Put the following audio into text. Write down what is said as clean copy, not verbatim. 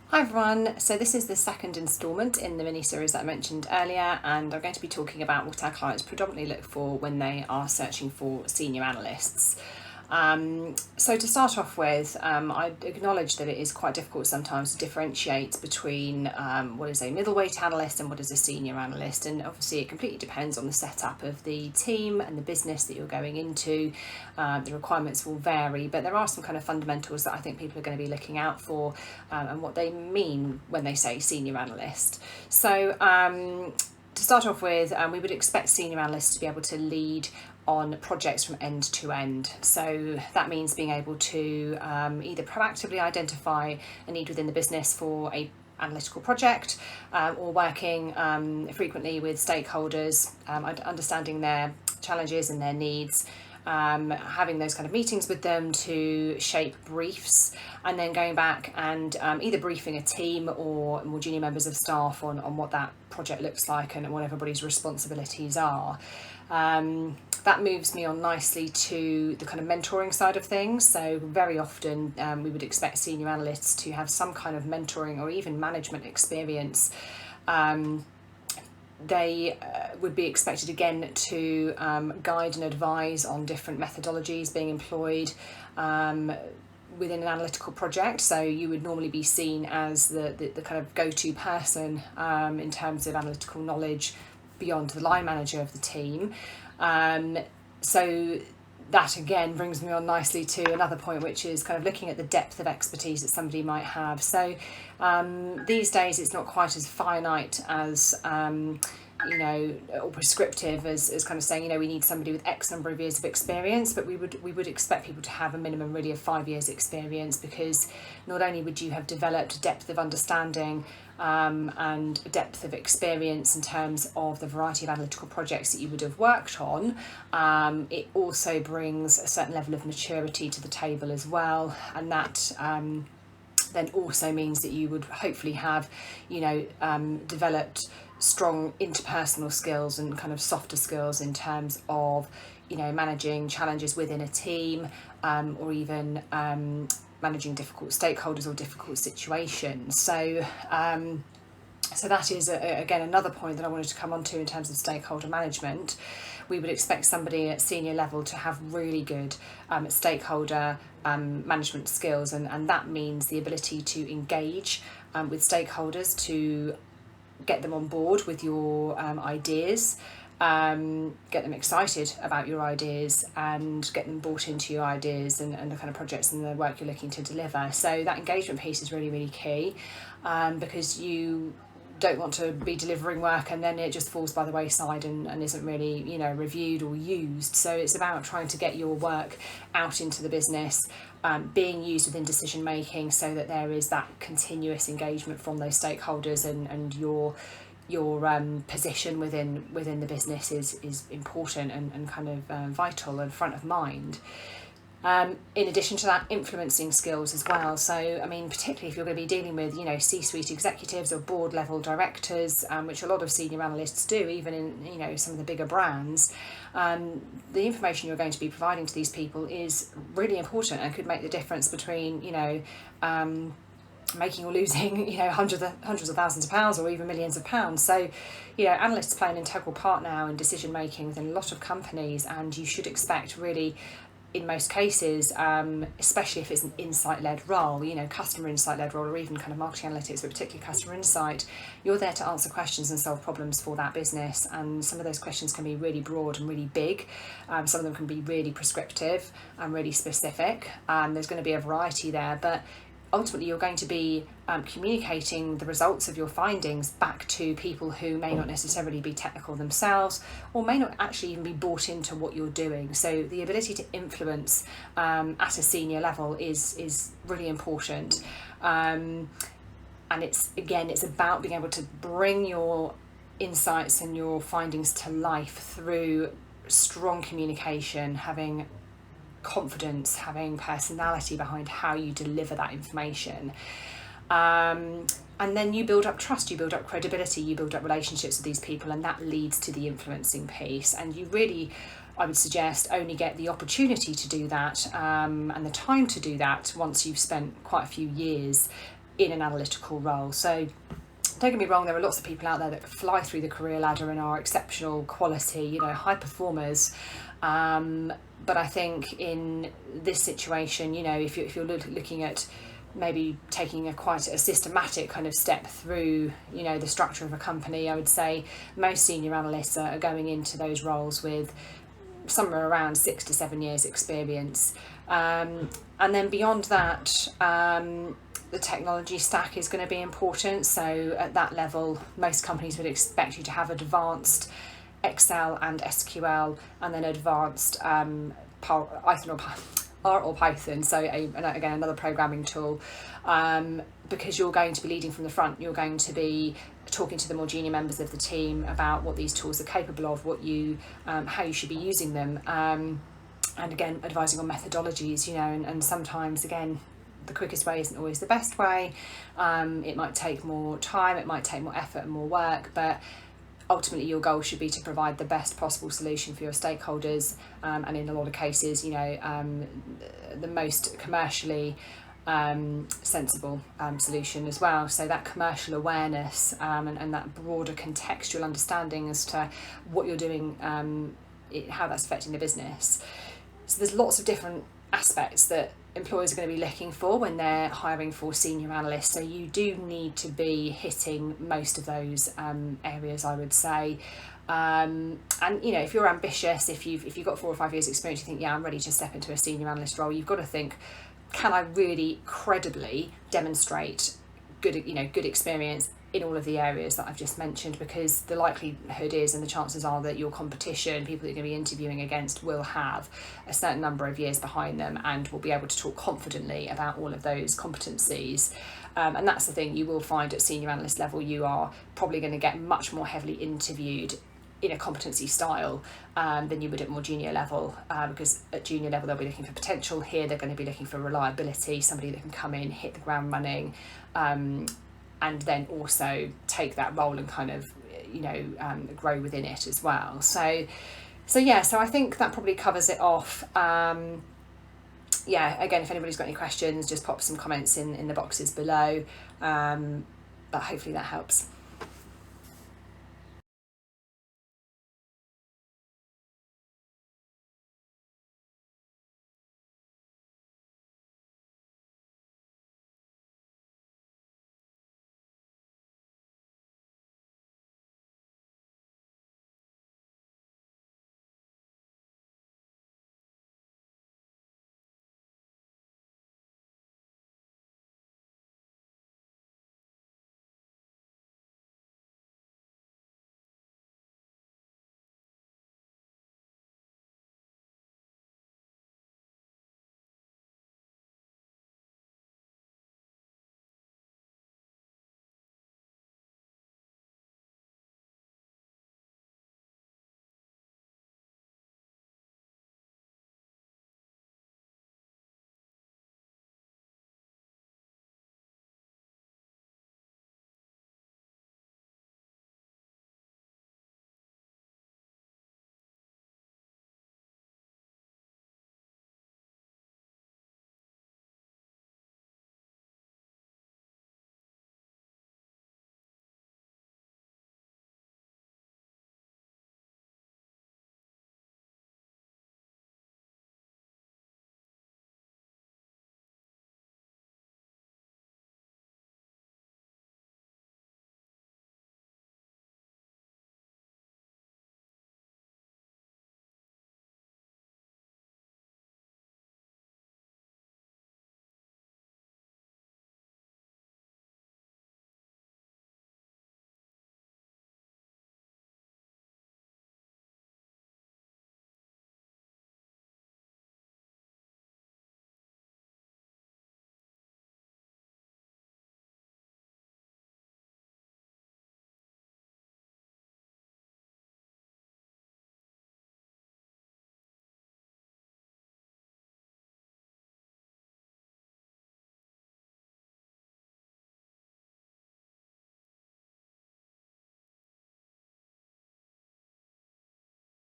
Hi everyone, so this is the second instalment in the mini-series that I mentioned earlier, and I'm going to be talking about what our clients predominantly look for when they are searching for senior analysts. So to start off with, I acknowledge that it is quite difficult sometimes to differentiate between what is a middleweight analyst and what is a senior analyst, and obviously it completely depends on the setup of the team and the business that you're going into. The requirements will vary, but there are some kind of fundamentals that I think people are going to be looking out for and what they mean when they say senior analyst. So to start off with, we would expect senior analysts to be able to lead on projects from end to end. So that means being able to either proactively identify a need within the business for a analytical project or working frequently with stakeholders, understanding their challenges and their needs, having those kind of meetings with them to shape briefs, and then going back and either briefing a team or more junior members of staff on what that project looks like and what everybody's responsibilities are. That moves me on nicely to the kind of mentoring side of things. So very often we would expect senior analysts to have some kind of mentoring or even management experience. They would be expected again to guide and advise on different methodologies being employed within an analytical project. So you would normally be seen as the kind of go-to person in terms of analytical knowledge beyond the line manager of the team. So that again brings me on nicely to another point, which is kind of looking at the depth of expertise that somebody might have. So these days it's not quite as finite as or prescriptive as kind of saying, we need somebody with X number of years of experience, but we would expect people to have a minimum really of 5 years experience, because not only would you have developed a depth of understanding and a depth of experience in terms of the variety of analytical projects that you would have worked on, it also brings a certain level of maturity to the table as well, and that then also means that you would hopefully have developed strong interpersonal skills and kind of softer skills in terms of managing challenges within a team, or even managing difficult stakeholders or difficult situations. So that is again another point that I wanted to come on to in terms of stakeholder management. We would expect somebody at senior level to have really good stakeholder management skills, and that means the ability to engage with stakeholders, to get them on board with your ideas, get them excited about your ideas, and get them bought into your ideas and the kind of projects and the work you're looking to deliver. So that engagement piece is really, really key, because you don't want to be delivering work and then it just falls by the wayside and isn't really reviewed or used. So it's about trying to get your work out into the business, being used within decision making, so that there is that continuous engagement from those stakeholders, and your position within the business is important and kind of vital and front of mind. In addition to that, influencing skills as well. So, particularly if you're going to be dealing with, C-suite executives or board level directors, which a lot of senior analysts do, even in, some of the bigger brands, the information you're going to be providing to these people is really important and could make the difference between, making or losing, hundreds of thousands of pounds or even millions of pounds. So, analysts play an integral part now in decision making within a lot of companies, and you should expect really, in most cases, especially if it's an insight-led role, customer insight-led role, or even kind of marketing analytics, but particularly customer insight, you're there to answer questions and solve problems for that business. And some of those questions can be really broad and really big. Some of them can be really prescriptive and really specific. There's going to be a variety there, but ultimately you're going to be communicating the results of your findings back to people who may not necessarily be technical themselves, or may not actually even be bought into what you're doing. So the ability to influence at a senior level is really important, and it's about being able to bring your insights and your findings to life through strong communication, having confidence, having personality behind how you deliver that information. And then you build up trust, you build up credibility, you build up relationships with these people, and that leads to the influencing piece. And you really, I would suggest, only get the opportunity to do that and the time to do that once you've spent quite a few years in an analytical role. So don't get me wrong, there are lots of people out there that fly through the career ladder and are exceptional quality, high performers. But I think in this situation, if you're looking at maybe taking quite a systematic kind of step through, the structure of a company, I would say most senior analysts are going into those roles with somewhere around 6 to 7 years experience. And then beyond that, the technology stack is going to be important. So at that level, most companies would expect you to have advanced Excel and SQL, and then advanced Python or Python. So again, another programming tool, because you're going to be leading from the front. You're going to be talking to the more junior members of the team about what these tools are capable of, how you should be using them, and again, advising on methodologies. And sometimes, again, the quickest way isn't always the best way. It might take more time, it might take more effort and more work, but ultimately your goal should be to provide the best possible solution for your stakeholders, and in a lot of cases, the most commercially sensible solution as well. So that commercial awareness, and that broader contextual understanding as to what you're doing, how that's affecting the business. So there's lots of different aspects that employers are going to be looking for when they're hiring for senior analysts. So you do need to be hitting most of those areas, I would say. And if you're ambitious, if you've got 4 or 5 years experience, you think, yeah, I'm ready to step into a senior analyst role, you've got to think, can I really credibly demonstrate good experience in all of the areas that I've just mentioned? Because the likelihood is, and the chances are, that your competition, people that you're going to be interviewing against, will have a certain number of years behind them and will be able to talk confidently about all of those competencies. And that's the thing, you will find at senior analyst level, you are probably going to get much more heavily interviewed in a competency style than you would at more junior level, because at junior level they'll be looking for potential. Here they're going to be looking for reliability, somebody that can come in, hit the ground running, and then also take that role and kind of grow within it as well. So I think that probably covers it off. Again, if anybody's got any questions, just pop some comments in the boxes below, but hopefully that helps.